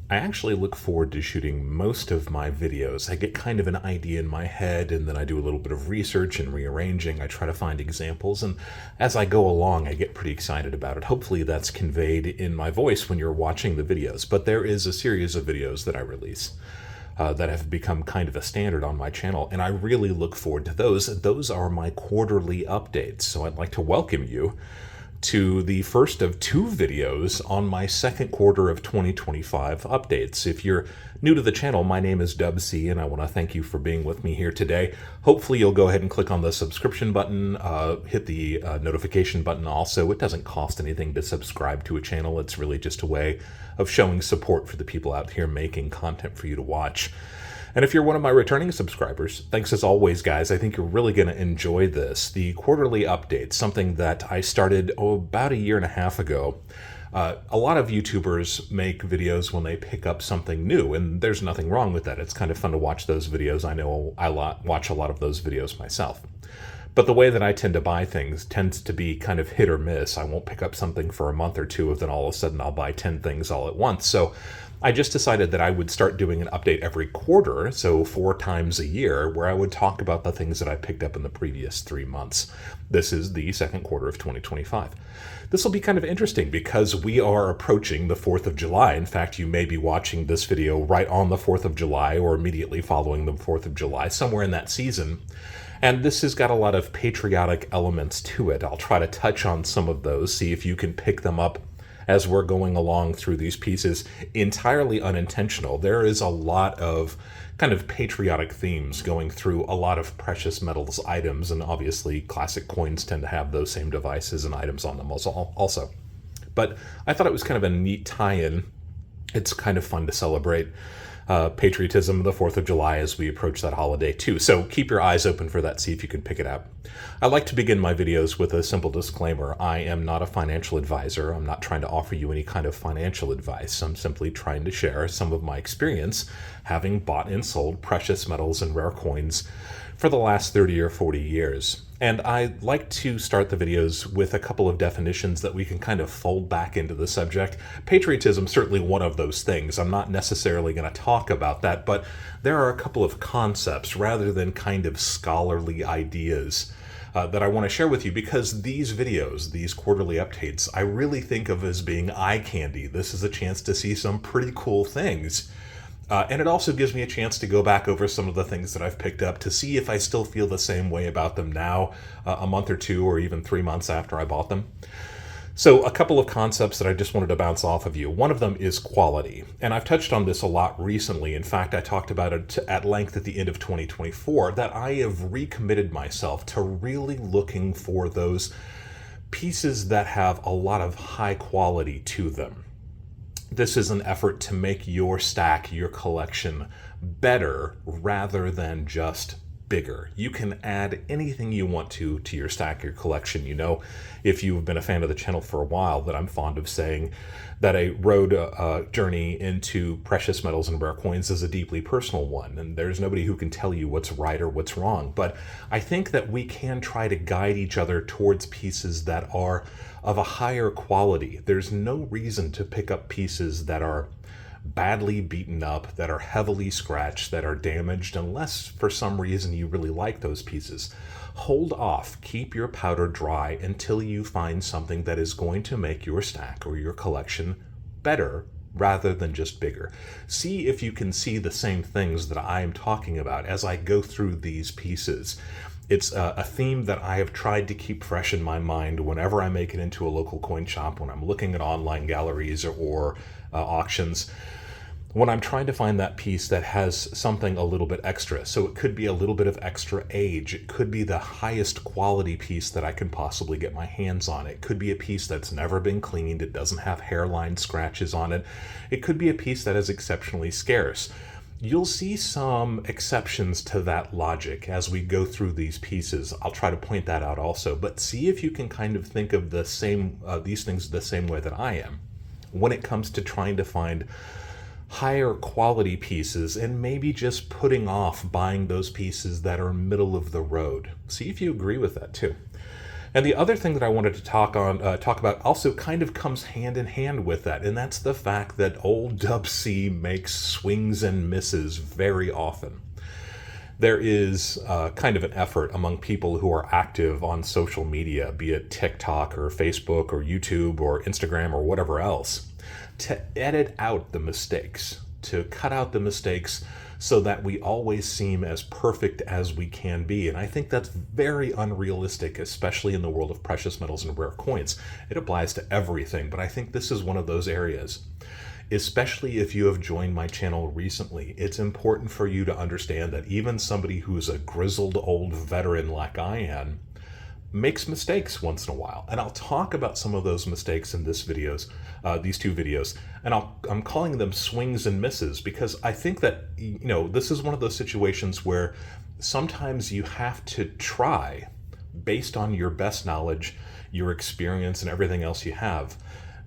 I actually look forward to shooting most of my videos. I get kind of an idea in my head, and then I do a little bit of research and rearranging. I try to find examples, and as I go along, I get pretty excited about it. Hopefully that's conveyed in my voice when you're watching the videos, but there is a series of videos that I release that have become kind of a standard on my channel, and I really look forward to those. Those are my quarterly updates, so I'd like to welcome you to the first of two videos on my second quarter of 2025 updates. If you're new to the channel, my name is Dub C, and I want to thank you for being with me here today. Hopefully you'll go ahead and click on the subscription button, hit the notification button also. It doesn't cost anything to subscribe to a channel. It's really just a way of showing support for the people out here making content for you to watch. And if you're one of my returning subscribers, thanks as always, guys. I think you're really going to enjoy this. The quarterly updates, something that I started about a year and a half ago. A lot of YouTubers make videos when they pick up something new, and there's nothing wrong with that. It's kind of fun to watch those videos. I know I watch a lot of those videos myself. But the way that I tend to buy things tends to be kind of hit or miss. I won't pick up something for a month or two, and then all of a sudden I'll buy 10 things all at once. So I just decided that I would start doing an update every quarter, so 4 times a year, where I would talk about the things that I picked up in the previous 3 months. This is the second quarter of 2025. This will be kind of interesting because we are approaching the 4th of July. In fact, you may be watching this video right on the 4th of July or immediately following the 4th of July, somewhere in that season. And this has got a lot of patriotic elements to it. I'll try to touch on some of those, see if you can pick them up as we're going along through these pieces. Entirely unintentional. There is a lot of kind of patriotic themes going through a lot of precious metals items, and obviously classic coins tend to have those same devices and items on them also. But I thought it was kind of a neat tie-in. It's kind of fun to celebrate patriotism, the 4th of July, as we approach that holiday too. So keep your eyes open for that, see if you can pick it up. I like to begin my videos with a simple disclaimer. I am not a financial advisor. I'm not trying to offer you any kind of financial advice. I'm simply trying to share some of my experience having bought and sold precious metals and rare coins for the last 30 or 40 years. And I like to start the videos with a couple of definitions that we can kind of fold back into the subject. Patriotism is certainly one of those things. I'm not necessarily going to talk about that, but there are a couple of concepts rather than kind of scholarly ideas that I want to share with you, because these videos, these quarterly updates, I really think of as being eye candy. This is a chance to see some pretty cool things. And it also gives me a chance to go back over some of the things that I've picked up to see if I still feel the same way about them now, a month or two or even 3 months after I bought them. So a couple of concepts that I just wanted to bounce off of you. One of them is quality. And I've touched on this a lot recently. In fact, I talked about it at length at the end of 2024, that I have recommitted myself to really looking for those pieces that have a lot of high quality to them. This is an effort to make your stack, your collection, better rather than just bigger. You can add anything you want to your stack, your collection. You know, if you've been a fan of the channel for a while, that I'm fond of saying that a road journey into precious metals and rare coins is a deeply personal one, and there's nobody who can tell you what's right or what's wrong. But I think that we can try to guide each other towards pieces that are of a higher quality. There's no reason to pick up pieces that are badly beaten up, that are heavily scratched, that are damaged, unless for some reason you really like those pieces. Hold off, keep your powder dry until you find something that is going to make your stack or your collection better rather than just bigger. See if you can see the same things that I am talking about as I go through these pieces. It's a theme that I have tried to keep fresh in my mind whenever I make it into a local coin shop, when I'm looking at online galleries or auctions, when I'm trying to find that piece that has something a little bit extra. So it could be a little bit of extra age. It could be the highest quality piece that I can possibly get my hands on. It could be a piece that's never been cleaned. It doesn't have hairline scratches on it. It could be a piece that is exceptionally scarce. You'll see some exceptions to that logic as we go through these pieces. I'll try to point that out also, but see if you can kind of think of the same these things the same way that I am when it comes to trying to find higher quality pieces and maybe just putting off buying those pieces that are middle of the road. See if you agree with that too. And the other thing that I wanted to talk about also kind of comes hand in hand with that, and that's the fact that old Dub C makes swings and misses very often. There is kind of an effort among people who are active on social media, be it TikTok or Facebook or YouTube or Instagram or whatever else, to edit out the mistakes, to cut out the mistakes so that we always seem as perfect as we can be. And I think that's very unrealistic, especially in the world of precious metals and rare coins. It applies to everything, but I think this is one of those areas. Especially if you have joined my channel recently, it's important for you to understand that even somebody who's a grizzled old veteran like I am makes mistakes once in a while. And I'll talk about some of those mistakes in these two videos, and I'm calling them swings and misses because I think that, this is one of those situations where sometimes you have to try based on your best knowledge, your experience, and everything else you have.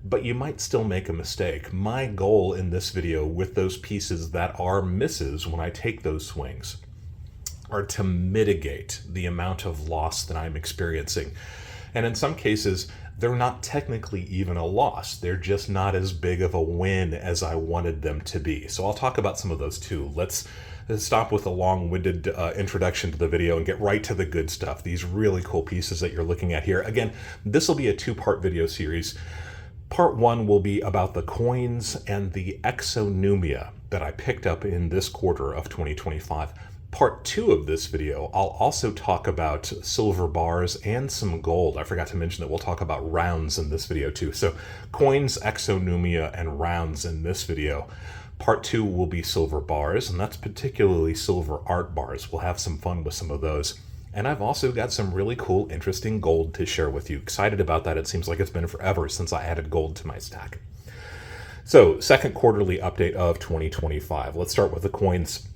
But you might still make a mistake. My goal in this video with those pieces that are misses when I take those swings are to mitigate the amount of loss that I'm experiencing. And in some cases, they're not technically even a loss. They're just not as big of a win as I wanted them to be. So I'll talk about some of those too. Let's stop with a long-winded introduction to the video and get right to the good stuff. These really cool pieces that you're looking at here. Again, this will be a two-part video series. Part one will be about the coins and the exonumia that I picked up in this quarter of 2025. Part two of this video, I'll also talk about silver bars and some gold. I forgot to mention that we'll talk about rounds in this video too. So coins, exonumia, and rounds in this video. Part two will be silver bars, and that's particularly silver art bars. We'll have some fun with some of those. And I've also got some really cool, interesting gold to share with you. Excited about that. It seems like it's been forever since I added gold to my stack. So, second quarterly update of 2025. Let's start with the coins.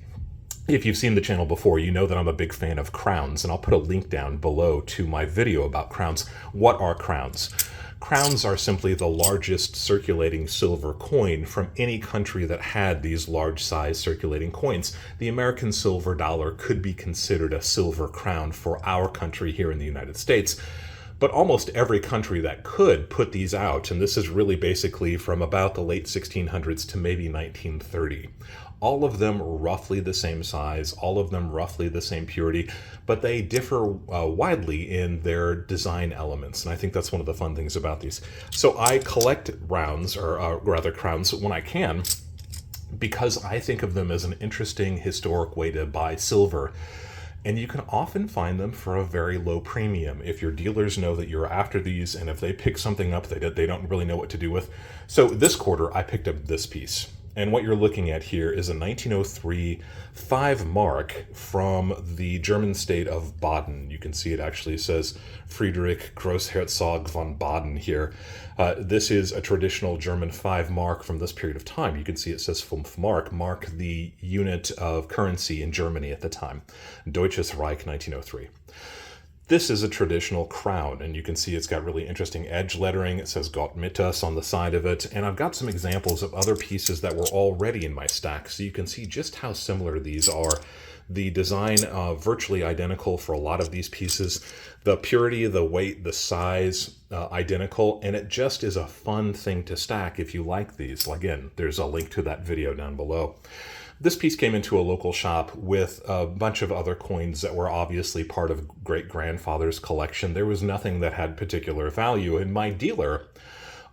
If you've seen the channel before, you know that I'm a big fan of crowns, and I'll put a link down below to my video about crowns. What are crowns? Crowns are simply the largest circulating silver coin from any country that had these large size circulating coins. The American silver dollar could be considered a silver crown for our country here in the United States. But almost every country that could put these out, and this is really basically from about the late 1600s to maybe 1930. All of them roughly the same size, all of them roughly the same purity, but they differ widely in their design elements. And I think that's one of the fun things about these. So I collect rounds, or rather crowns, when I can, because I think of them as an interesting historic way to buy silver. And you can often find them for a very low premium if your dealers know that you're after these, and if they pick something up that they don't really know what to do with. So this quarter, I picked up this piece. And what you're looking at here is a 1903 5 mark from the German state of Baden. You can see it actually says Friedrich Großherzog von Baden here. This is a traditional German 5 mark from this period of time. You can see it says 5 Mark, mark the unit of currency in Germany at the time. Deutsches Reich 1903. This is a traditional crown, and you can see it's got really interesting edge lettering. It says Gott mit us on the side of it, and I've got some examples of other pieces that were already in my stack, so you can see just how similar these are. The design virtually identical for a lot of these pieces. The purity, the weight, the size, identical, and it just is a fun thing to stack if you like these. Again, there's a link to that video down below. This piece came into a local shop with a bunch of other coins that were obviously part of great-grandfather's collection. There was nothing that had particular value, and my dealer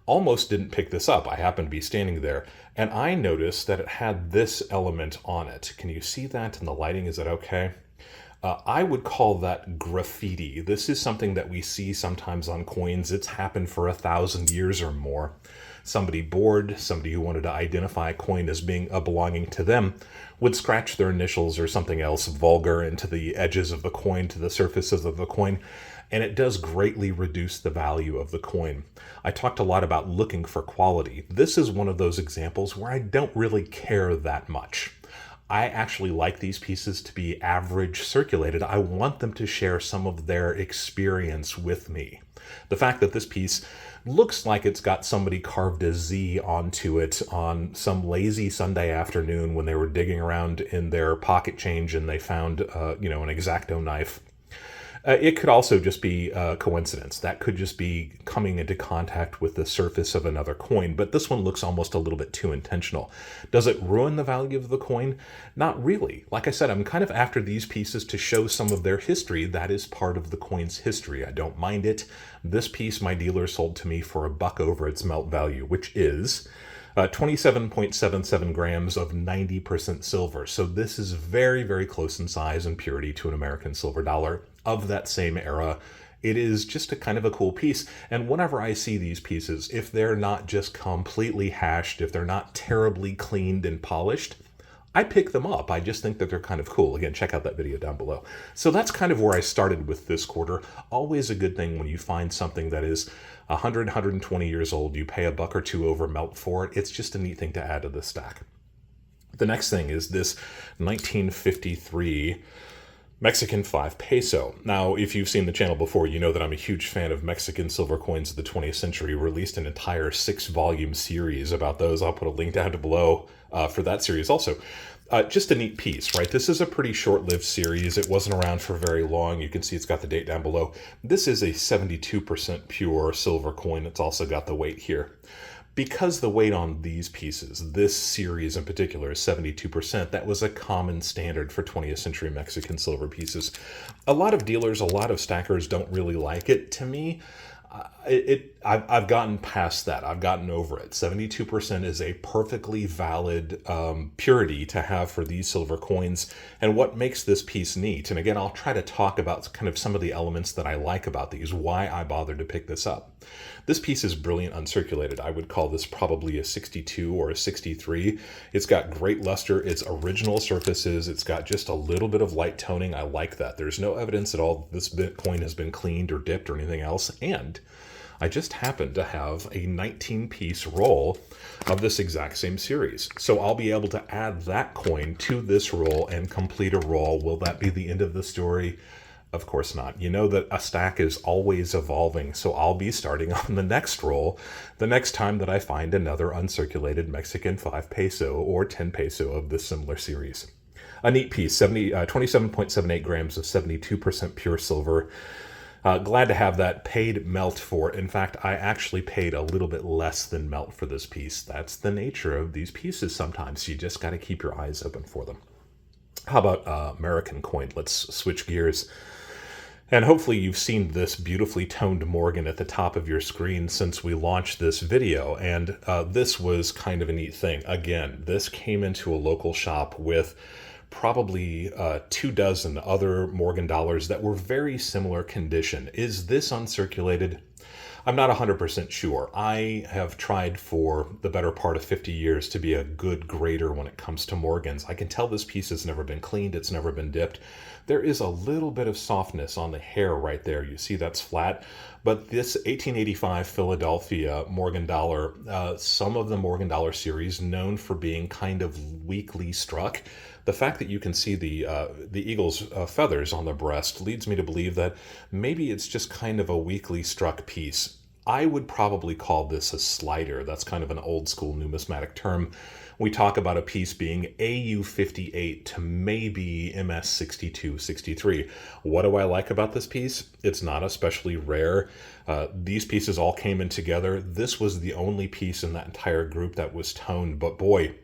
almost didn't pick this up. I happened to be standing there, and I noticed that it had this element on it. Can you see that in the lighting? Is that okay? I would call that graffiti. This is something that we see sometimes on coins. It's happened for 1,000 years or more. Somebody bored, somebody who wanted to identify a coin as being belonging to them, would scratch their initials or something else vulgar into the edges of the coin, to the surfaces of the coin, and it does greatly reduce the value of the coin. I talked a lot about looking for quality. This is one of those examples where I don't really care that much. I actually like these pieces to be average circulated. I want them to share some of their experience with me. The fact that this piece looks like it's got somebody carved a Z onto it on some lazy Sunday afternoon when they were digging around in their pocket change and they found, an X-Acto knife. It could also just be coincidence. That could just be coming into contact with the surface of another coin, but this one looks almost a little bit too intentional. Does it ruin the value of the coin? Not really. Like I said, I'm kind of after these pieces to show some of their history. That is part of the coin's history. I don't mind it. This piece my dealer sold to me for $1 over its melt value, which is 27.77 grams of 90% silver. So this is very, very close in size and purity to an American silver dollar of that same era. It is just a kind of a cool piece. And whenever I see these pieces, if they're not just completely hashed, if they're not terribly cleaned and polished, I pick them up. I just think that they're kind of cool. Again, check out that video down below. So that's kind of where I started with this quarter. Always a good thing when you find something that is 100, 120 years old, you pay $1 or $2 over melt for it. It's just a neat thing to add to the stack. The next thing is this 1953 Mexican 5 peso. Now, if you've seen the channel before, you know that I'm a huge fan of Mexican silver coins of the 20th century. Released an entire 6-volume series about those. I'll put a link down below for that series also. Just a neat piece, right? This is a pretty short-lived series. It wasn't around for very long. You can see it's got the date down below. This is a 72% pure silver coin. It's also got the weight here. Because the weight on these pieces, this series in particular, is 72%, that was a common standard for 20th century Mexican silver pieces. A lot of dealers, a lot of stackers don't really like it. To me, I've gotten past that. I've gotten over it. 72% is a perfectly valid purity to have for these silver coins. And what makes this piece neat, and again, I'll try to talk about kind of some of the elements that I like about these, why I bothered to pick this up. This piece is brilliant uncirculated. I would call this probably a 62 or a 63. It's got great luster. It's original surfaces. It's got just a little bit of light toning. I like that. There's no evidence at all this coin has been cleaned or dipped or anything else. And I just happen to have a 19-piece roll of this exact same series. So I'll be able to add that coin to this roll and complete a roll. Will that be the end of the story? Of course not. You know that a stack is always evolving, so I'll be starting on the next roll the next time that I find another uncirculated Mexican 5 peso or 10 peso of this similar series. A neat piece, 27.78 grams of 72% pure silver. Glad to have that. Paid melt for it. In fact, I actually paid a little bit less than melt for this piece. That's the nature of these pieces sometimes. You just got to keep your eyes open for them. How about American coin? Let's switch gears. And hopefully you've seen this beautifully toned Morgan at the top of your screen since we launched this video. And this was kind of a neat thing. Again, this came into a local shop with probably 24 other Morgan dollars that were very similar condition. Is this uncirculated? I'm not 100% sure. I have tried for the better part of 50 years to be a good grader when it comes to Morgans. I can tell this piece has never been cleaned. It's never been dipped. There is a little bit of softness on the hair right there. You see that's flat. But this 1885 Philadelphia Morgan dollar, some of the Morgan dollar series known for being kind of weakly struck. The fact that you can see the eagle's feathers on the breast leads me to believe that maybe it's just kind of a weakly struck piece. I would probably call this a slider. That's kind of an old school numismatic term. We talk about a piece being AU 58 to maybe MS 62, 63. What do I like about this piece? It's not especially rare. These pieces all came in together. This was the only piece in that entire group that was toned, but boy,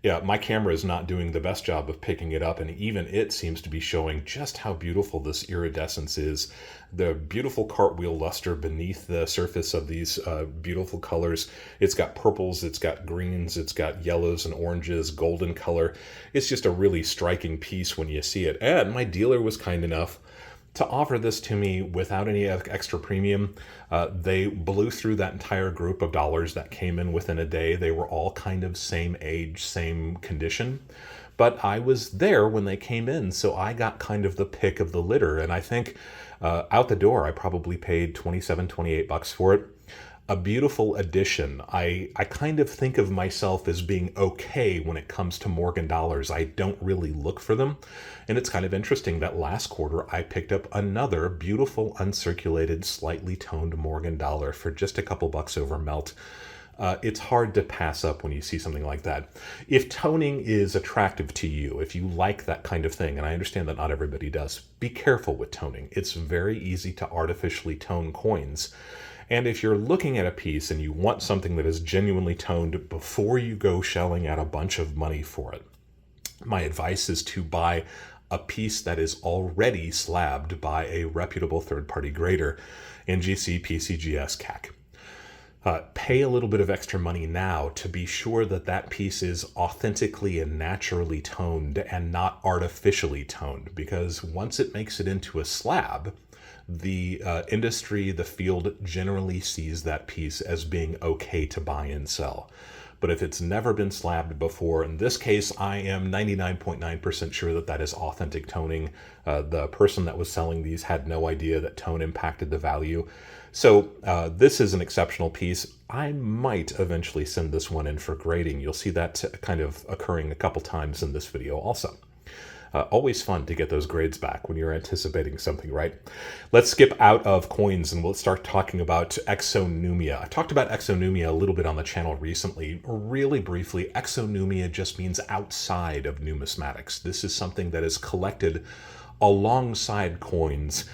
yeah, my camera is not doing the best job of picking it up, and even it seems to be showing just how beautiful this iridescence is. The beautiful cartwheel luster beneath the surface of these beautiful colors. It's got purples, it's got greens, it's got yellows and oranges, golden color. It's just a really striking piece when you see it. And my dealer was kind enough to offer this to me without any extra premium. They blew through that entire group of dollars that came in within a day. They were all kind of same age, same condition. But I was there when they came in, so I got kind of the pick of the litter. And I think out the door, I probably paid $27, $28 for it. A beautiful addition. I kind of think of myself as being okay when it comes to Morgan dollars. I don't really look for them. And it's kind of interesting that last quarter I picked up another beautiful uncirculated, slightly toned Morgan dollar for just a couple bucks over melt. it's hard to pass up when you see something like that. If toning is attractive to you, if you like that kind of thing, and I understand that not everybody does, be careful with toning. It's very easy to artificially tone coins. And if you're looking at a piece and you want something that is genuinely toned before you go shelling out a bunch of money for it, my advice is to buy a piece that is already slabbed by a reputable third-party grader, NGC, PCGS, CAC. Pay a little bit of extra money now to be sure that that piece is authentically and naturally toned and not artificially toned, because once it makes it into a slab, the industry, the field generally sees that piece as being okay to buy and sell. But if it's never been slabbed before, in this case, I am 99.9% sure that that is authentic toning. The person that was selling these had no idea that tone impacted the value. So this is an exceptional piece. I might eventually send this one in for grading. You'll see that kind of occurring a couple times in this video also. Always fun to get those grades back when you're anticipating something, right? Let's skip out of coins and we'll start talking about exonumia. I talked about exonumia a little bit on the channel recently. Really briefly, exonumia just means outside of numismatics. This is something that is collected alongside coins,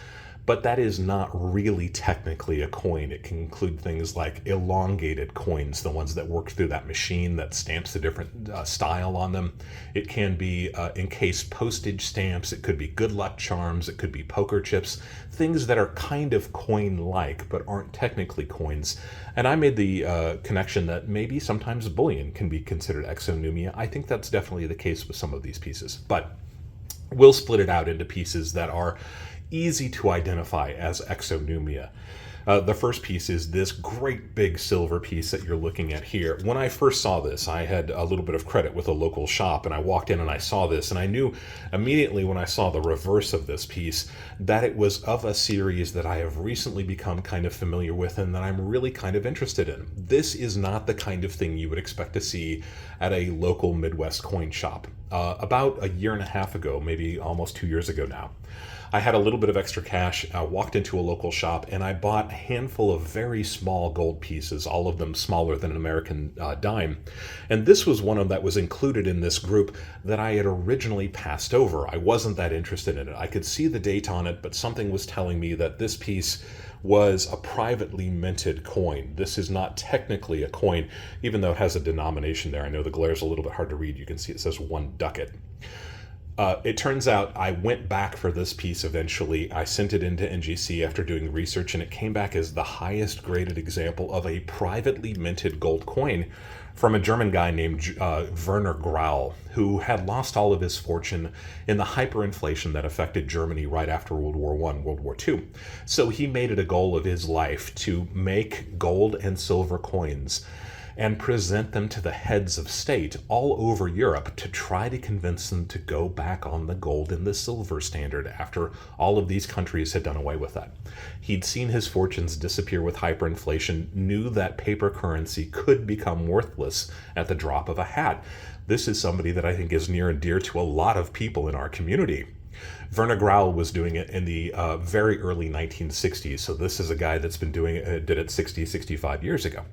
but that is not really technically a coin. It can include things like elongated coins, the ones that work through that machine that stamps a different style on them. It can be encased postage stamps. It could be good luck charms. It could be poker chips, things that are kind of coin-like but aren't technically coins. And I made the connection that maybe sometimes bullion can be considered exonumia. I think that's definitely the case with some of these pieces, but we'll split it out into pieces that are easy to identify as exonumia. The first piece is this great big silver piece that you're looking at here. When I first saw this, I had a little bit of credit with a local shop, and I walked in and I saw this, and I knew immediately when I saw the reverse of this piece that it was of a series that I have recently become kind of familiar with and that I'm really kind of interested in. This is not the kind of thing you would expect to see at a local Midwest coin shop. About a year and a half ago, maybe almost 2 years ago now, I had a little bit of extra cash, walked into a local shop, and I bought a handful of very small gold pieces, all of them smaller than an American dime. And this was one of that was included in this group that I had originally passed over. I wasn't that interested in it. I could see the date on it, but something was telling me that this piece was a privately minted coin. This is not technically a coin, even though it has a denomination there. I know the glare is a little bit hard to read. You can see it says 1 ducat. It turns out I went back for this piece eventually. I sent it into NGC after doing research, and it came back as the highest graded example of a privately minted gold coin from a German guy named Werner Grau, who had lost all of his fortune in the hyperinflation that affected Germany right after World War I, World War II. So he made it a goal of his life to make gold and silver coins and present them to the heads of state all over Europe to try to convince them to go back on the gold and the silver standard after all of these countries had done away with that. He'd seen his fortunes disappear with hyperinflation, knew that paper currency could become worthless at the drop of a hat. This is somebody that I think is near and dear to a lot of people in our community. Werner Grau was doing it in the very early 1960s, so this is a guy that's been doing it, did it 60, 65 years ago.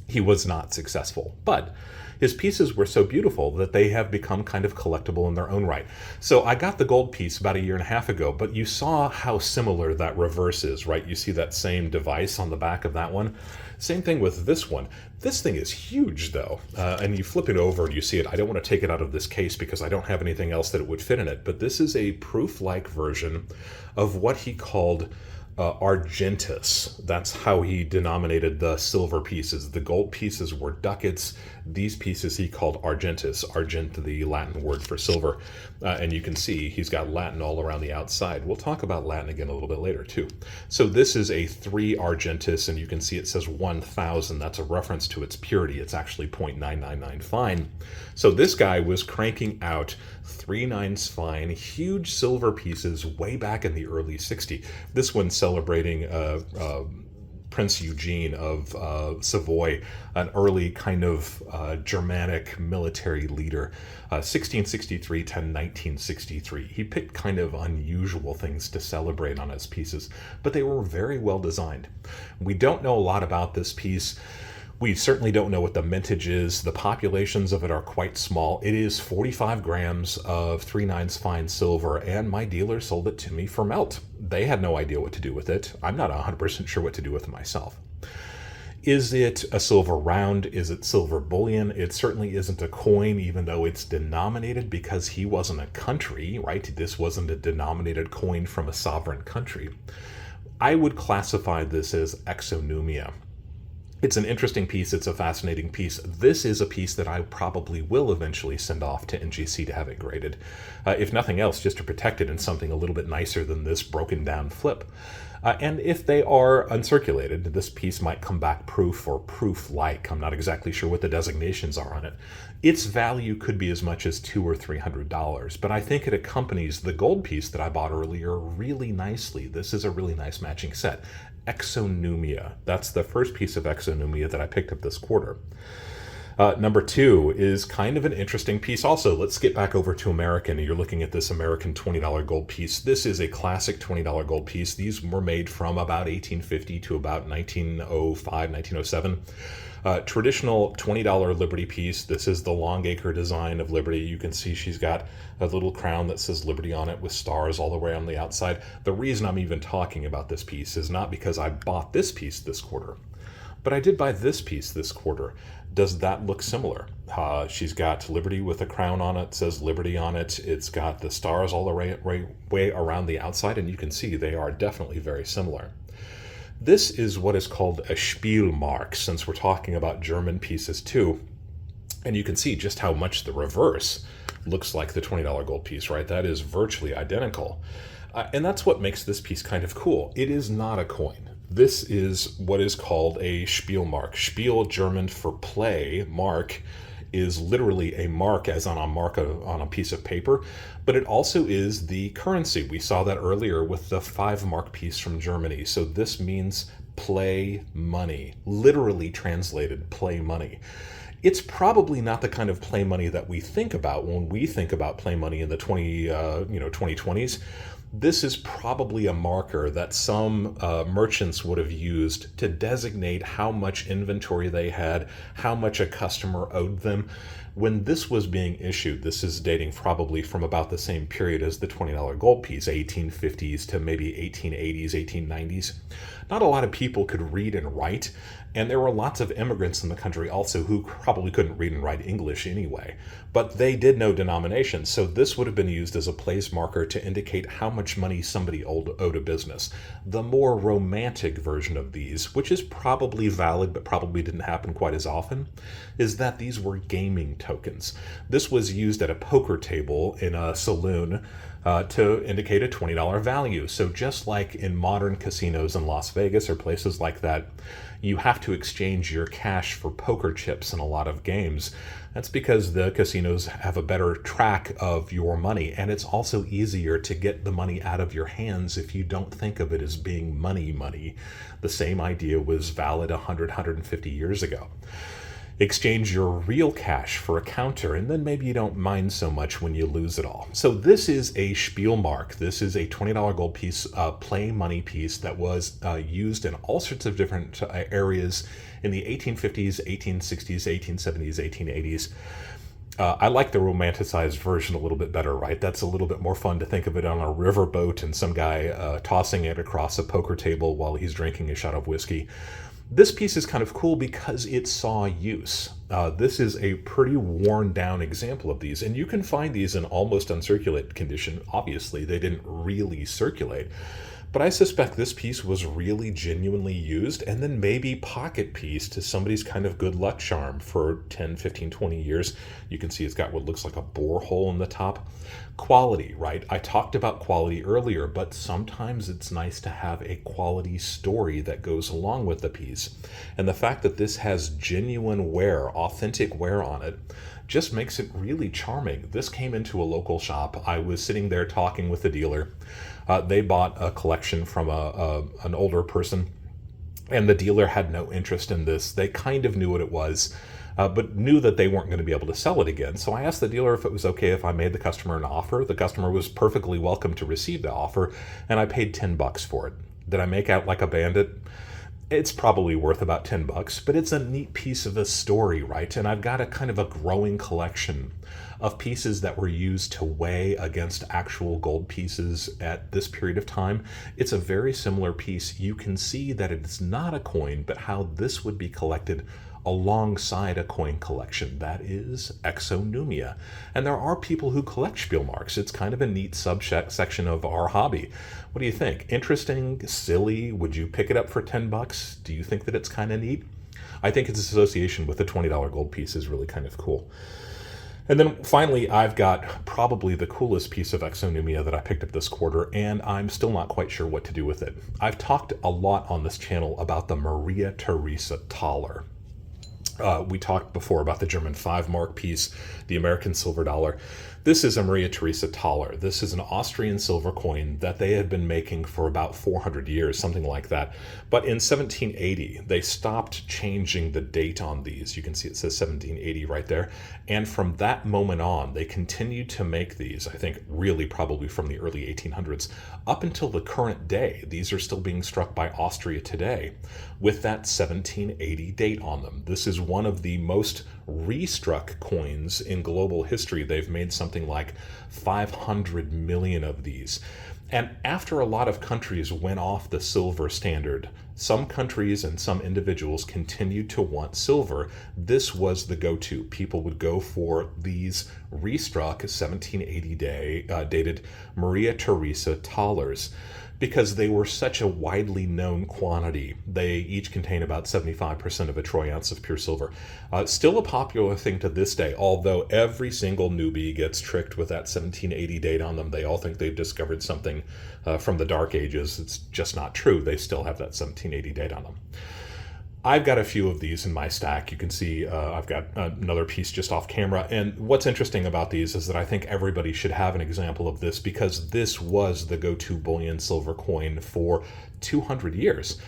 He was not successful, but his pieces were so beautiful that they have become kind of collectible in their own right. So I got the gold piece about a year and a half ago, but you saw how similar that reverse is, right? You see that same device on the back of that one. Same thing with this one. This thing is huge though, and you flip it over and you see it. I don't want to take it out of this case because I don't have anything else that it would fit in it, but this is a proof-like version of what he called argentus. That's how he denominated the silver pieces. The gold pieces were ducats. These pieces he called argentus, argent the Latin word for silver. And you can see he's got Latin all around the outside. We'll talk about Latin again a little bit later too. So this is a 3 argentus, and you can see it says 1000. That's a reference to its purity. It's actually 0.999 fine. So this guy was cranking out 3 9s fine, huge silver pieces way back in the early 60s. This one's celebrating Prince Eugene of Savoy, an early kind of Germanic military leader, 1663 to 1963. He picked kind of unusual things to celebrate on his pieces, but they were very well designed. We don't know a lot about this piece. We certainly don't know what the mintage is. The populations of it are quite small. It is 45 grams of 3/9 fine silver, and my dealer sold it to me for melt. They had no idea what to do with it. I'm not 100% sure what to do with it myself. Is it a silver round? Is it silver bullion? It certainly isn't a coin, even though it's denominated, because he wasn't a country, right? This wasn't a denominated coin from a sovereign country. I would classify this as exonumia. It's an interesting piece. It's a fascinating piece. This is a piece that I probably will eventually send off to NGC to have it graded. If nothing else, just to protect it in something a little bit nicer than this broken down flip. And if they are uncirculated, this piece might come back proof or proof-like. I'm not exactly sure what the designations are on it. Its value could be as much as $200 or $300, but I think it accompanies the gold piece that I bought earlier really nicely. This is a really nice matching set. Exonumia. That's the first piece of exonumia that I picked up this quarter. Number two is kind of an interesting piece also. Let's get back over to American. You're looking at this American $20 gold piece. This is a classic $20 gold piece. These were made from about 1850 to about 1905, 1907. Traditional $20 Liberty piece. This is the Longacre design of Liberty. You can see she's got a little crown that says Liberty on it with stars all the way on the outside. The reason I'm even talking about this piece is not because I bought this piece this quarter, but I did buy this piece this quarter. Does that look similar? She's got Liberty with a crown on it, says Liberty on it. It's got the stars all the way around the outside, and you can see they are definitely very similar. This is what is called a Spiel mark, since we're talking about German pieces too. And you can see just how much the reverse looks like the $20 gold piece, right? That is virtually identical. And that's what makes this piece kind of cool. It is not a coin. This is what is called a Spiel mark. Spiel, German for play. Mark is literally a mark, as on a piece of paper, but it also is the currency. We saw that earlier with the 5-mark piece from Germany. So this means play money, literally translated play money. It's probably not the kind of play money that we think about when we think about play money in the 2020s. This is probably a marker that some merchants would have used to designate how much inventory they had, how much a customer owed them. When this was being issued, this is dating probably from about the same period as the $20 gold piece, 1850s to maybe 1880s, 1890s. Not a lot of people could read and write, and there were lots of immigrants in the country also who probably couldn't read and write English anyway, but they did know denominations, so this would have been used as a place marker to indicate how much money somebody owed a business. The more romantic version of these, which is probably valid but probably didn't happen quite as often, is that these were gaming tokens. This was used at a poker table in a saloon to indicate a $20 value. So just like in modern casinos in Las Vegas or places like that, you have to exchange your cash for poker chips in a lot of games. That's because the casinos have a better track of your money, and it's also easier to get the money out of your hands if you don't think of it as being money. The same idea was valid 100, 150 years ago. Exchange your real cash for a counter, and then maybe you don't mind so much when you lose it all. So this is a Spiel mark. This is a $20 gold piece, play money piece that was used in all sorts of different areas in the 1850s, 1860s, 1870s, 1880s. I like the romanticized version a little bit better, right? That's a little bit more fun to think of it on a riverboat and some guy tossing it across a poker table while he's drinking a shot of whiskey. This piece is kind of cool because it saw use. This is a pretty worn down example of these, and you can find these in almost uncirculated condition. Obviously, they didn't really circulate, but I suspect this piece was really genuinely used and then maybe pocket piece to somebody's kind of good luck charm for 10, 15, 20 years. You can see it's got what looks like a borehole in the top. Quality, right? I talked about quality earlier, but sometimes it's nice to have a quality story that goes along with the piece. And the fact that this has genuine wear, authentic wear on it, just makes it really charming. This came into a local shop. I was sitting there talking with the dealer. They bought a collection from an older person, and the dealer had no interest in this. They kind of knew what it was, but knew that they weren't going to be able to sell it again. So I asked the dealer if it was okay if I made the customer an offer. The customer was perfectly welcome to receive the offer, and I paid $10 for it. Did I make out like a bandit? It's probably worth about 10 bucks, but it's a neat piece of a story, right? And I've got a kind of a growing collection of pieces that were used to weigh against actual gold pieces at this period of time. It's a very similar piece. You can see that it's not a coin, but how this would be collected alongside a coin collection. That is exonumia. And there are people who collect Spiel marks. It's kind of a neat subsection of our hobby. What do you think? Interesting? Silly? Would you pick it up for 10 bucks? Do you think that it's kind of neat? I think its association with the $20 gold piece is really kind of cool. And then finally, I've got probably the coolest piece of exonumia that I picked up this quarter, and I'm still not quite sure what to do with it. I've talked a lot on this channel about the Maria Teresa thaler. We talked before about the German 5-mark piece, the American silver dollar. This is a Maria Teresa thaler. This is an Austrian silver coin that they had been making for about 400 years, something like that. But in 1780, they stopped changing the date on these. You can see it says 1780 right there. And from that moment on, they continued to make these, I think really probably from the early 1800s, up until the current day. These are still being struck by Austria today with that 1780 date on them. This is one of the most restruck coins in global history. They've made something like 500 million of these. And after a lot of countries went off the silver standard, some countries and some individuals continued to want silver. This was the go-to. People would go for these restruck 1780 dated Maria Teresa thalers, because they were such a widely known quantity. They each contain about 75% of a troy ounce of pure silver. Still a popular thing to this day, although every single newbie gets tricked with that 1780 date on them. They all think they've discovered something from the Dark Ages. It's just not true. They still have that 1780 date on them. I've got a few of these in my stack. You can see I've got another piece just off camera. And what's interesting about these is that I think everybody should have an example of this, because this was the go-to bullion silver coin for 200 years.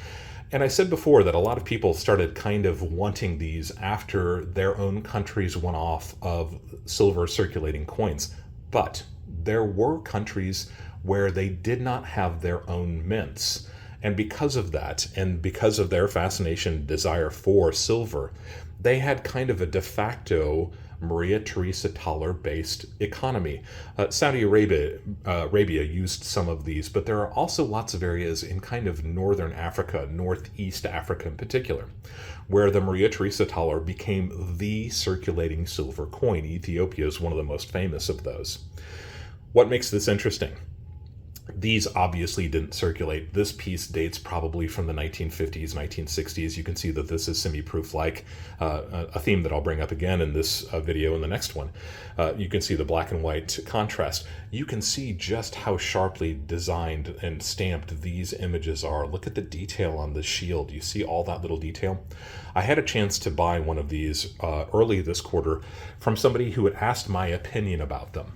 And I said before that a lot of people started kind of wanting these after their own countries went off of silver circulating coins. But there were countries where they did not have their own mints. And because of that, and because of their fascination, desire for silver, they had kind of a de facto Maria Teresa thaler-based economy. Saudi Arabia used some of these, but there are also lots of areas in kind of northern Africa, northeast Africa in particular, where the Maria Teresa thaler became the circulating silver coin. Ethiopia is one of the most famous of those. What makes this interesting? These obviously didn't circulate. This piece dates probably from the 1950s, 1960s. You can see that this is semi-proof, like a theme that I'll bring up again in this video in the next one. You can see the black and white contrast. You can see just how sharply designed and stamped these images are. Look at the detail on the shield. You see all that little detail? I had a chance to buy one of these early this quarter from somebody who had asked my opinion about them.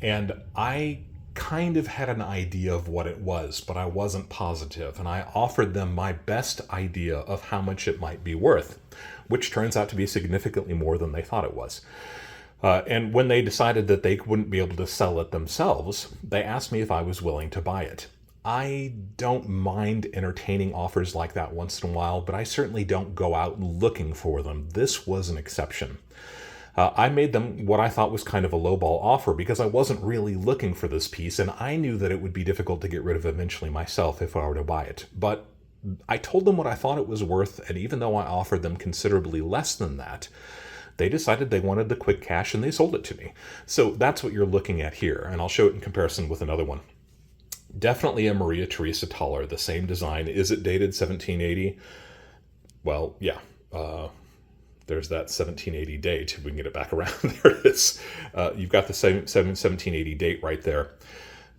And I kind of had an idea of what it was, but I wasn't positive, and I offered them my best idea of how much it might be worth, which turns out to be significantly more than they thought it was. And when they decided that they wouldn't be able to sell it themselves, they asked me if I was willing to buy it. I don't mind entertaining offers like that once in a while, but I certainly don't go out looking for them. This was an exception. I made them what I thought was kind of a lowball offer, because I wasn't really looking for this piece, and I knew that it would be difficult to get rid of eventually myself if I were to buy it. But I told them what I thought it was worth, and even though I offered them considerably less than that, they decided they wanted the quick cash and they sold it to me. So that's what you're looking at here, and I'll show it in comparison with another one. Definitely a Maria Teresa thaler, the same design. Is it dated 1780? Well, yeah. There's that 1780 date. If we can get it back around, there it is. You've got the same 1780 date right there.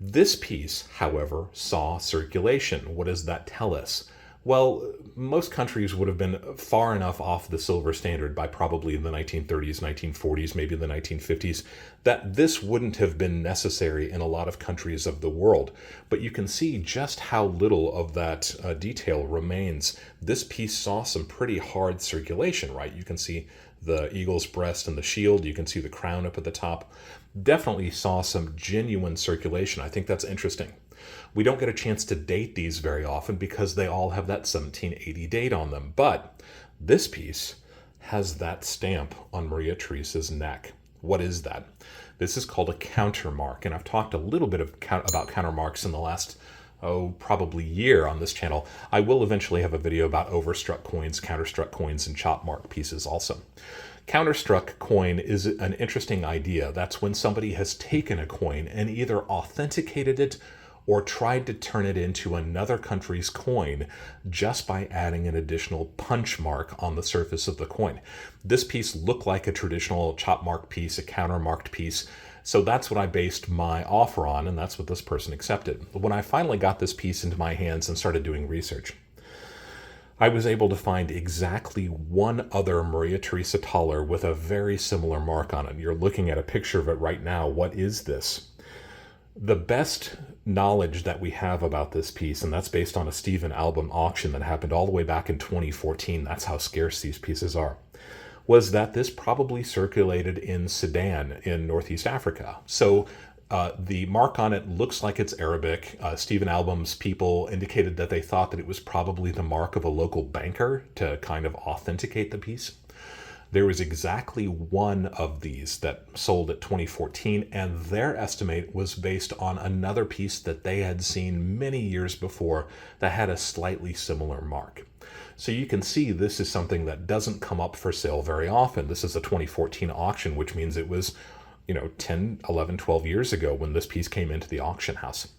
This piece, however, saw circulation. What does that tell us? Well, most countries would have been far enough off the silver standard by probably the 1930s, 1940s, maybe the 1950s, that this wouldn't have been necessary in a lot of countries of the world. But you can see just how little of that detail remains. This piece saw some pretty hard circulation, right? You can see the eagle's breast and the shield. You can see the crown up at the top. Definitely saw some genuine circulation. I think that's interesting. We don't get a chance to date these very often because they all have that 1780 date on them. But this piece has that stamp on Maria Theresa's neck. What is that? This is called a countermark, and I've talked a little bit about countermarks in the last probably year on this channel. I will eventually have a video about overstruck coins, counterstruck coins, and chop mark pieces also. Counterstruck coin is an interesting idea. That's when somebody has taken a coin and either authenticated it or tried to turn it into another country's coin just by adding an additional punch mark on the surface of the coin. This piece looked like a traditional chop mark piece, a countermarked piece, so that's what I based my offer on, and that's what this person accepted. When I finally got this piece into my hands and started doing research, I was able to find exactly one other Maria Theresa thaler with a very similar mark on it. You're looking at a picture of it right now. What is this? The best knowledge that we have about this piece, and that's based on a Stephen Album auction that happened all the way back in 2014, that's how scarce these pieces are, was that this probably circulated in Sudan in Northeast Africa. So the mark on it looks like it's Arabic. Stephen Album's people indicated that they thought that it was probably the mark of a local banker to kind of authenticate the piece. There was exactly one of these that sold at 2014, and their estimate was based on another piece that they had seen many years before that had a slightly similar mark. So you can see this is something that doesn't come up for sale very often. This is a 2014 auction, which means it was, 10, 11, 12 years ago when this piece came into the auction house.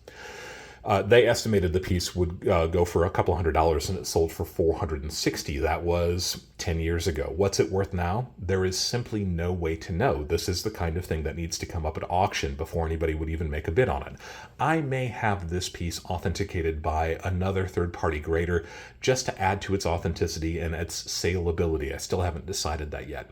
They estimated the piece would go for a couple $100, and it sold for $460. That was 10 years ago. What's it worth now? There is simply no way to know. This is the kind of thing that needs to come up at auction before anybody would even make a bid on it. I may have this piece authenticated by another third-party grader just to add to its authenticity and its saleability. I still haven't decided that yet.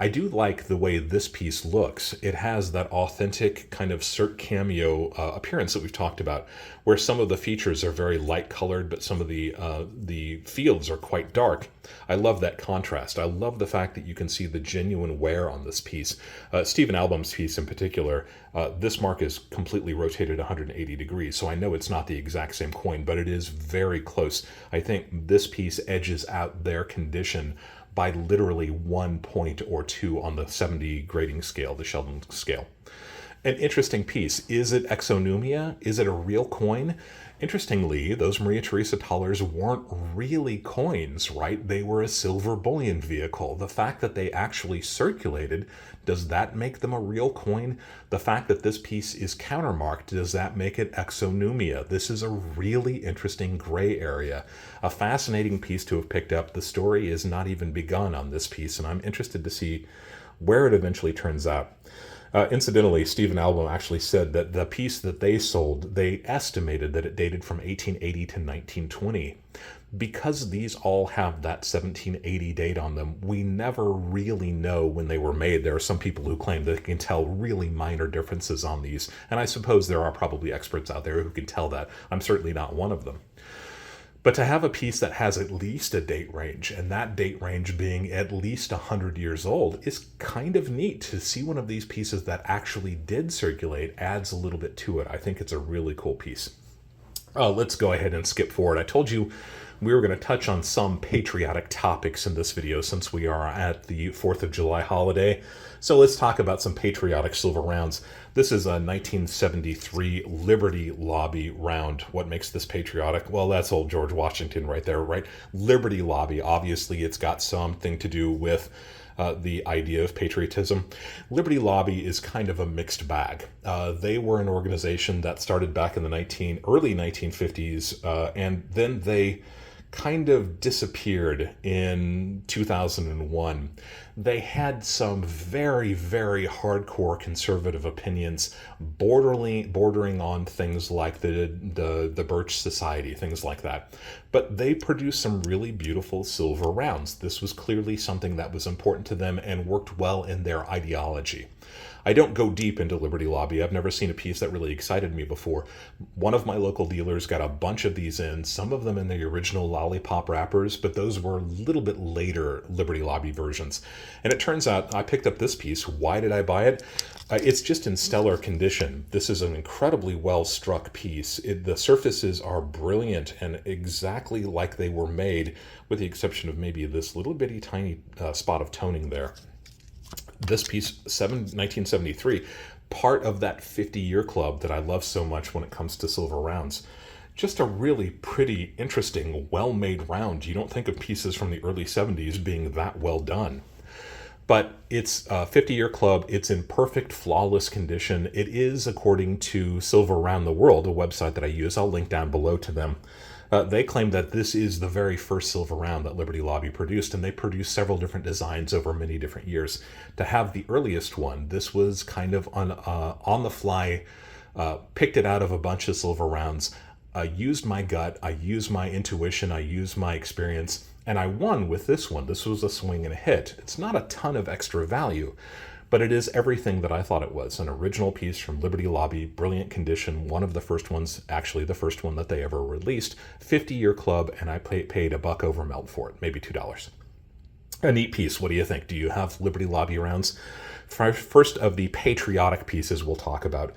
I do like the way this piece looks. It has that authentic kind of cert cameo appearance that we've talked about, where some of the features are very light colored, but some of the fields are quite dark. I love that contrast. I love the fact that you can see the genuine wear on this piece. Stephen Album's piece in particular, this mark is completely rotated 180 degrees, so I know it's not the exact same coin, but it is very close. I think this piece edges out their condition by literally 1 point or 2 on the 70 grading scale, the Sheldon scale. An interesting piece. Is it exonumia? Is it a real coin? Interestingly, those Maria Theresa thalers weren't really coins, right? They were a silver bullion vehicle. The fact that they actually circulated, does that make them a real coin? The fact that this piece is countermarked, does that make it exonumia? This is a really interesting gray area. A fascinating piece to have picked up. The story is not even begun on this piece, and I'm interested to see where it eventually turns out. Incidentally, Stephen Album actually said that the piece that they sold, they estimated that it dated from 1880 to 1920. Because these all have that 1780 date on them, we never really know when they were made. There are some people who claim that they can tell really minor differences on these, and I suppose there are probably experts out there who can tell that. I'm certainly not one of them. But to have a piece that has at least a date range, and that date range being at least 100 years old, is kind of neat. To see one of these pieces that actually did circulate adds a little bit to it. I think it's a really cool piece. Let's go ahead and skip forward. I told you we were going to touch on some patriotic topics in this video since we are at the 4th of July holiday. So let's talk about some patriotic silver rounds. This is a 1973 Liberty Lobby round. What makes this patriotic? Well, that's old George Washington right there, right? Liberty Lobby, obviously it's got something to do with the idea of patriotism. Liberty Lobby is kind of a mixed bag. They were an organization that started back in the early 1950s, and then they kind of disappeared in 2001. They had some very, very hardcore conservative opinions, bordering on things like the Birch Society, things like that. But they produced some really beautiful silver rounds. This was clearly something that was important to them and worked well in their ideology. I don't go deep into Liberty Lobby. I've never seen a piece that really excited me before. One of my local dealers got a bunch of these in, some of them in the original lollipop wrappers, but those were a little bit later Liberty Lobby versions. And it turns out I picked up this piece. Why did I buy it? It's just in stellar condition. This is an incredibly well struck piece. The surfaces are brilliant and exactly like they were made, with the exception of maybe this little bitty tiny spot of toning there. This piece, 1973, part of that 50-year club that I love so much when it comes to silver rounds. Just a really pretty, interesting, well-made round. You don't think of pieces from the early 70s being that well done. But it's a 50-year club. It's in perfect, flawless condition. It is, according to Silver Around the World, a website that I use. I'll link down below to them. They claim that this is the very first silver round that Liberty Lobby produced, and they produced several different designs over many different years. To have the earliest one, this was kind of on the fly, picked it out of a bunch of silver rounds. I used my gut, I used my intuition, I used my experience, and I won with this one. This was a swing and a hit. It's not a ton of extra value, but it is everything that I thought it was. An original piece from Liberty Lobby, brilliant condition, one of the first ones, actually the first one that they ever released, 50-year club, and I paid $1 over melt for it, maybe $2. A neat piece. What do you think? Do you have Liberty Lobby rounds? First of the patriotic pieces we'll talk about.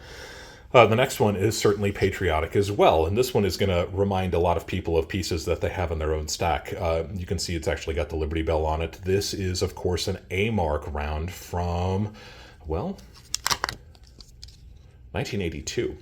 The next one is certainly patriotic as well, and this one is going to remind a lot of people of pieces that they have in their own stack. You can see it's actually got the Liberty Bell on it. This is, of course, an A-Mark round from, well, 1982.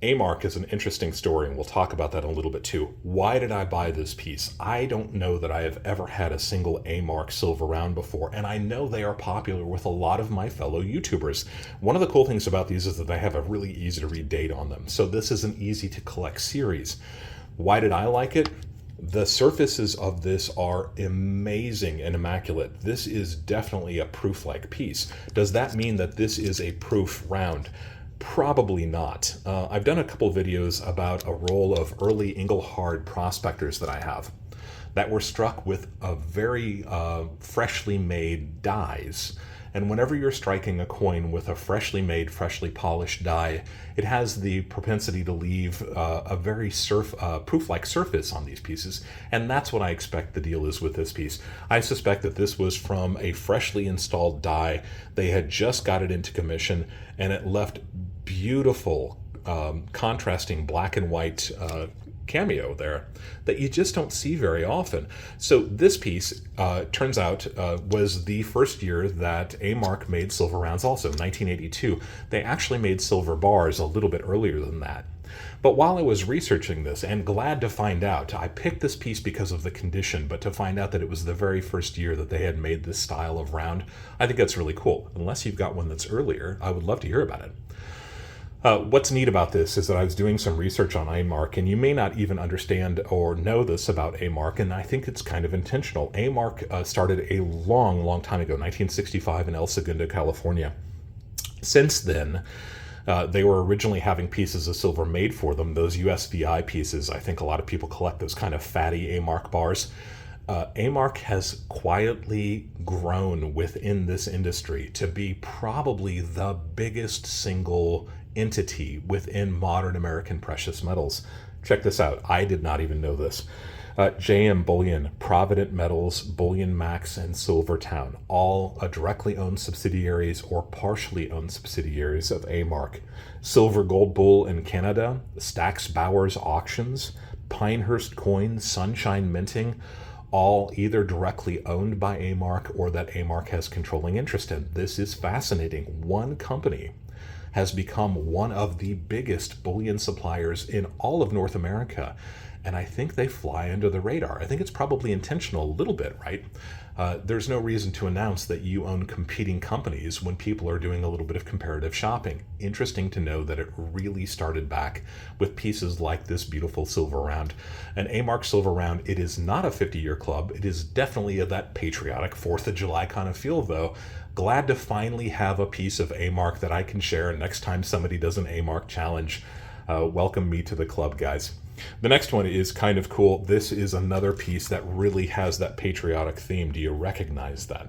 A-Mark is an interesting story, and we'll talk about that in a little bit too. Why did I buy this piece? I don't know that I have ever had a single A-Mark silver round before, and I know they are popular with a lot of my fellow YouTubers. One of the cool things about these is that they have a really easy to read date on them, so this is an easy to collect series. Why did I like it? The surfaces of this are amazing and immaculate. This is definitely a proof-like piece. Does that mean that this is a proof round? Probably not. I've done a couple videos about a roll of early Inglehard prospectors that I have that were struck with a very freshly made dies. And whenever you're striking a coin with a freshly made, freshly polished die, it has the propensity to leave a very proof-like surface on these pieces. And that's what I expect the deal is with this piece. I suspect that this was from a freshly installed die. They had just got it into commission, and it left beautiful contrasting black and white cameo there that you just don't see very often. So this piece turns out was the first year that A-Mark made silver rounds also, 1982. They actually made silver bars a little bit earlier than that. But while I was researching this, and glad to find out, I picked this piece because of the condition, but to find out that it was the very first year that they had made this style of round, I think that's really cool. Unless you've got one that's earlier, I would love to hear about it. What's neat about this is that I was doing some research on A-Mark, and you may not even understand or know this about A-Mark, and I think it's kind of intentional. A-Mark started a long, long time ago, 1965 in El Segundo, California. Since then, they were originally having pieces of silver made for them, those USVI pieces. I think a lot of people collect those kind of fatty A-Mark bars. A-Mark has quietly grown within this industry to be probably the biggest single entity within modern American precious metals. Check this out. I did not even know this. JM Bullion, Provident Metals, Bullion Max, and Silvertown, all directly owned subsidiaries or partially owned subsidiaries of A-Mark. Silver Gold Bull in Canada, Stack's Bowers Auctions, Pinehurst Coins, Sunshine Minting, all either directly owned by A-Mark or that A-Mark has controlling interest in. This is fascinating. One company has become one of the biggest bullion suppliers in all of North America. And I think they fly under the radar. I think it's probably intentional a little bit, right? There's no reason to announce that you own competing companies when people are doing a little bit of comparative shopping. Interesting to know that it really started back with pieces like this beautiful silver round. An A-Mark silver round, it is not a 50-year club. It is definitely of that patriotic 4th of July kind of feel, though. Glad to finally have a piece of A-Mark that I can share next time somebody does an A-Mark challenge. Welcome me to the club, guys. The next one is kind of cool. This is another piece that really has that patriotic theme. Do you recognize that?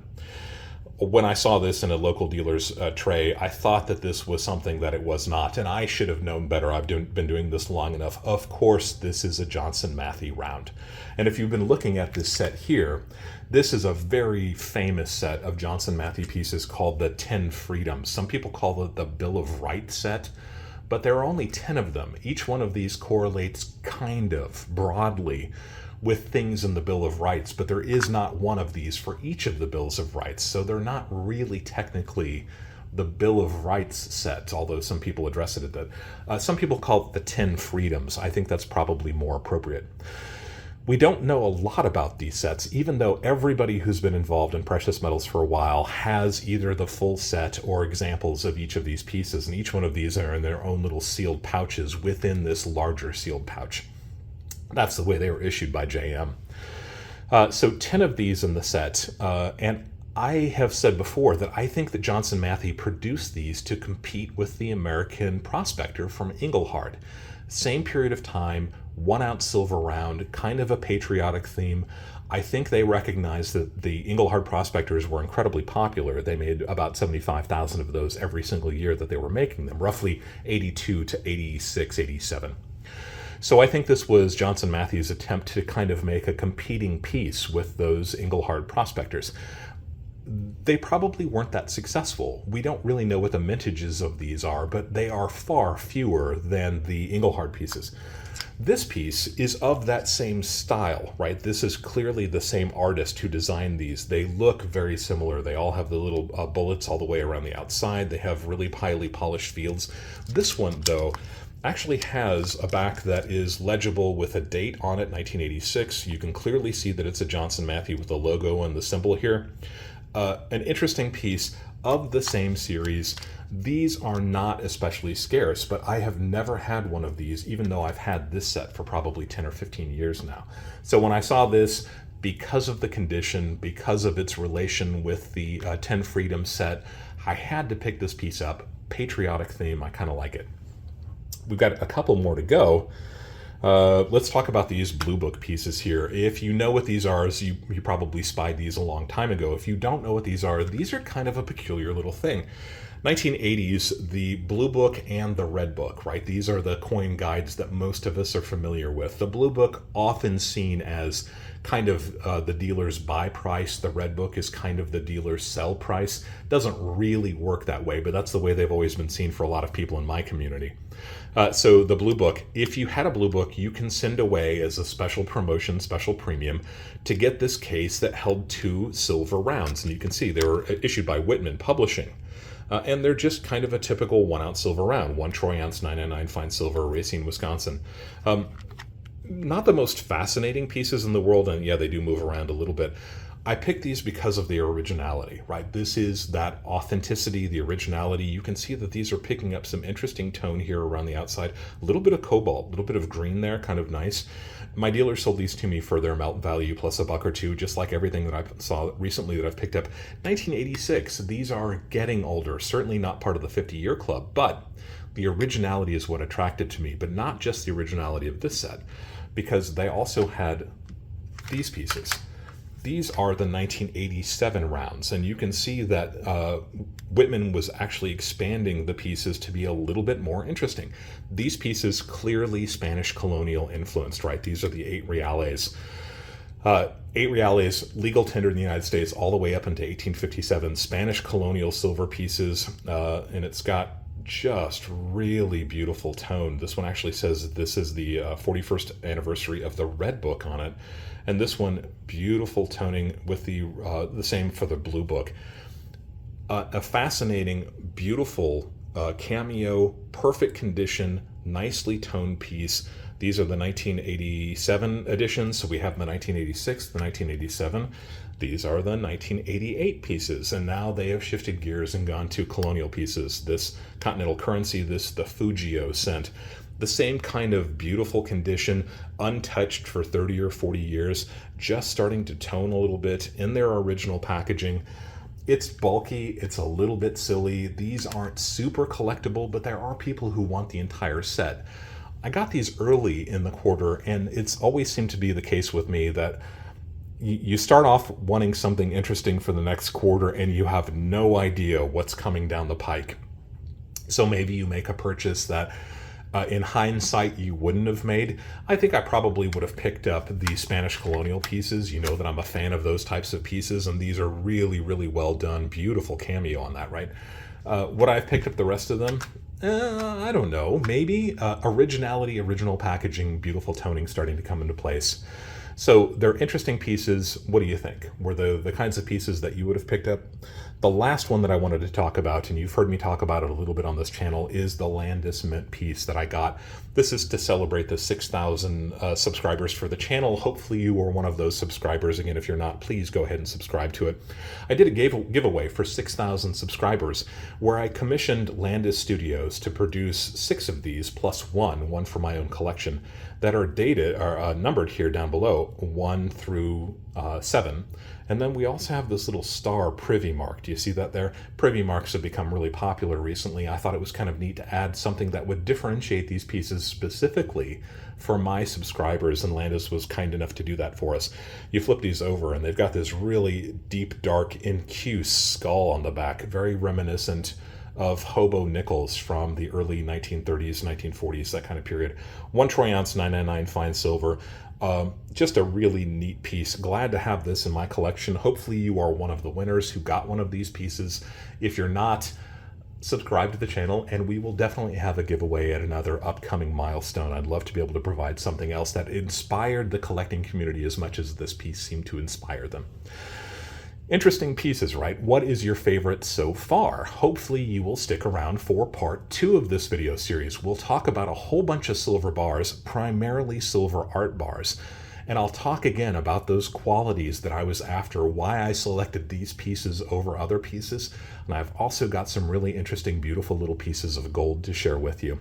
when I saw this in a local dealer's tray, I thought that this was something that it was not, and I should have known better. I've been doing this long enough. Of course, this is a Johnson Matthey round. And if you've been looking at this set here, this is a very famous set of Johnson Matthey pieces called the 10 Freedoms. Some people call it the Bill of Rights set, but there are only 10 of them. Each one of these correlates kind of broadly with things in the Bill of Rights, but there is not one of these for each of the Bills of Rights, so they're not really technically the Bill of Rights set, although some people address it at that. Some people call it the 10 Freedoms. I think that's probably more appropriate. We don't know a lot about these sets, even though everybody who's been involved in precious metals for a while has either the full set or examples of each of these pieces, and each one of these are in their own little sealed pouches within this larger sealed pouch. That's the way they were issued by JM. So 10 of these in the set, and I have said before that I think that Johnson Matthey produced these to compete with the American Prospector from Engelhard. Same period of time, 1 ounce silver round, kind of a patriotic theme. I think they recognized that the Engelhard Prospectors were incredibly popular. They made about 75,000 of those every single year that they were making them, roughly 82 to 86, 87. So I think this was Johnson Matthey's attempt to kind of make a competing piece with those Engelhard Prospectors. They probably weren't that successful. We don't really know what the mintages of these are, but they are far fewer than the Engelhard pieces. This piece is of that same style, right? This is clearly the same artist who designed these. They look very similar. They all have the little bullets all the way around the outside. They have really highly polished fields. This one, though, actually has a back that is legible with a date on it, 1986. You can clearly see that it's a Johnson Matthey with the logo and the symbol here. An interesting piece of the same series. These are not especially scarce, but I have never had one of these, even though I've had this set for probably 10 or 15 years now. So when I saw this, because of the condition, because of its relation with the 10 Freedom set, I had to pick this piece up. Patriotic theme, I kind of like it. We've got a couple more to go. Let's talk about these Blue Book pieces here. If you know what these are, you probably spied these a long time ago. If you don't know what these are kind of a peculiar little thing. 1980s, the Blue Book and the Red Book, right? These are the coin guides that most of us are familiar with. The Blue Book, often seen as kind of the dealer's buy price. The Red Book is kind of the dealer's sell price. Doesn't really work that way, but that's the way they've always been seen for a lot of people in my community. So the Blue Book, if you had a Blue Book, you can send away as a special promotion, special premium, to get this case that held 2 silver rounds. And you can see they were issued by Whitman Publishing. And they're just kind of a typical 1 ounce silver round, 1 troy ounce 999 fine silver, Racine, Wisconsin. Not the most fascinating pieces in the world, and yeah, they do move around a little bit. I picked these because of their originality, right? This is that authenticity, the originality. You can see that these are picking up some interesting tone here around the outside. A little bit of cobalt, a little bit of green there, kind of nice. My dealer sold these to me for their melt value plus $1 or $2, just like everything that I saw recently that I've picked up. 1986, these are getting older, certainly not part of the 50-year club, but the originality is what attracted to me, but not just the originality of this set, because they also had these pieces. These are the 1987 rounds, and you can see that Whitman was actually expanding the pieces to be a little bit more interesting. These pieces clearly Spanish colonial influenced, right? These are the 8 reales. 8 reales, legal tender in the United States all the way up into 1857. Spanish colonial silver pieces, and it's got just really beautiful tone. This one actually says this is the 41st anniversary of the Red Book on it. And this one, beautiful toning with the same for the Blue Book. A fascinating, beautiful cameo, perfect condition, nicely toned piece. These are the 1987 editions, so we have the 1986, the 1987. These are the 1988 pieces, and now they have shifted gears and gone to colonial pieces. This Continental Currency, the Fugio cent. The same kind of beautiful condition, untouched for 30 or 40 years, just starting to tone a little bit in their original packaging. It's bulky, it's a little bit silly. These aren't super collectible, but there are people who want the entire set. I got these early in the quarter, and it's always seemed to be the case with me that you start off wanting something interesting for the next quarter and you have no idea what's coming down the pike. So maybe you make a purchase that in hindsight you wouldn't have made. I think I probably would have picked up the Spanish colonial pieces. You know that I'm a fan of those types of pieces, and these are really, really well done. Beautiful cameo on that, right? Would I have picked up the rest of them? I don't know. Maybe. Originality, original packaging, beautiful toning starting to come into place. So they're interesting pieces. What do you think? Were the kinds of pieces that you would have picked up? The last one that I wanted to talk about, and you've heard me talk about it a little bit on this channel, is the Landis Mint piece that I got. This is to celebrate the 6,000 subscribers for the channel. Hopefully you are one of those subscribers. Again, if you're not, please go ahead and subscribe to it. I did a giveaway for 6,000 subscribers where I commissioned Landis Studios to produce 6 of these plus one for my own collection, that are dated, are numbered here down below, 1 through 7. And then we also have this little star privy mark. Do you see that there? Privy marks have become really popular recently. I thought it was kind of neat to add something that would differentiate these pieces specifically for my subscribers, and Landis was kind enough to do that for us. You flip these over and they've got this really deep, dark, incuse skull on the back, very reminiscent of hobo nickels from the early 1930s, 1940s, that kind of period. 1 troy ounce, 999 fine silver. Just a really neat piece. Glad to have this in my collection. Hopefully you are one of the winners who got one of these pieces. If you're not, subscribe to the channel and we will definitely have a giveaway at another upcoming milestone. I'd love to be able to provide something else that inspired the collecting community as much as this piece seemed to inspire them. Interesting pieces, right? What is your favorite so far? Hopefully you will stick around for part 2 of this video series. We'll talk about a whole bunch of silver bars, primarily silver art bars. And I'll talk again about those qualities that I was after, why I selected these pieces over other pieces. And I've also got some really interesting, beautiful little pieces of gold to share with you.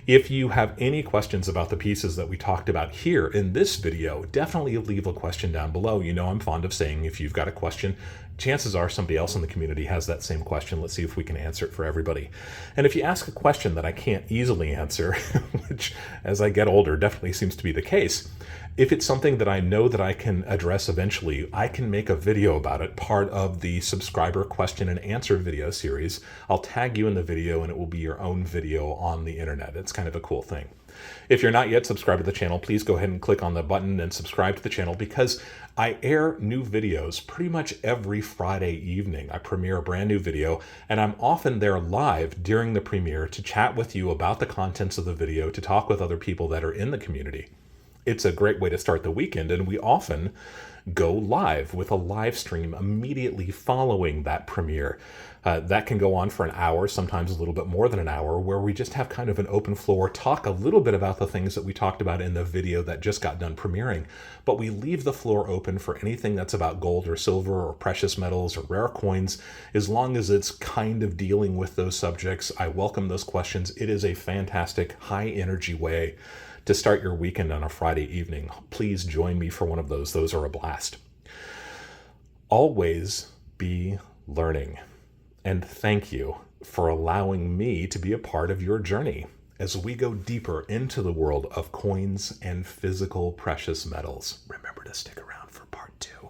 If you have any questions about the pieces that we talked about here in this video, definitely leave a question down below. You know I'm fond of saying if you've got a question, chances are somebody else in the community has that same question. Let's see if we can answer it for everybody. And if you ask a question that I can't easily answer, which as I get older definitely seems to be the case, if it's something that I know that I can address eventually, I can make a video about it, part of the subscriber question and answer video series. I'll tag you in the video and it will be your own video on the internet. It's kind of a cool thing. If you're not yet subscribed to the channel, please go ahead and click on the button and subscribe to the channel, because I air new videos pretty much every Friday evening. I premiere a brand new video and I'm often there live during the premiere to chat with you about the contents of the video, to talk with other people that are in the community. It's a great way to start the weekend, and we often go live with a live stream immediately following that premiere. That can go on for an hour, sometimes a little bit more than an hour, where we just have kind of an open floor, talk a little bit about the things that we talked about in the video that just got done premiering, but we leave the floor open for anything that's about gold or silver or precious metals or rare coins, as long as it's kind of dealing with those subjects. I welcome those questions. It is a fantastic, high energy way to start your weekend on a Friday evening. Please join me for one of those. Those are a blast. Always be learning. And thank you for allowing me to be a part of your journey as we go deeper into the world of coins and physical precious metals. Remember to stick around for part 2.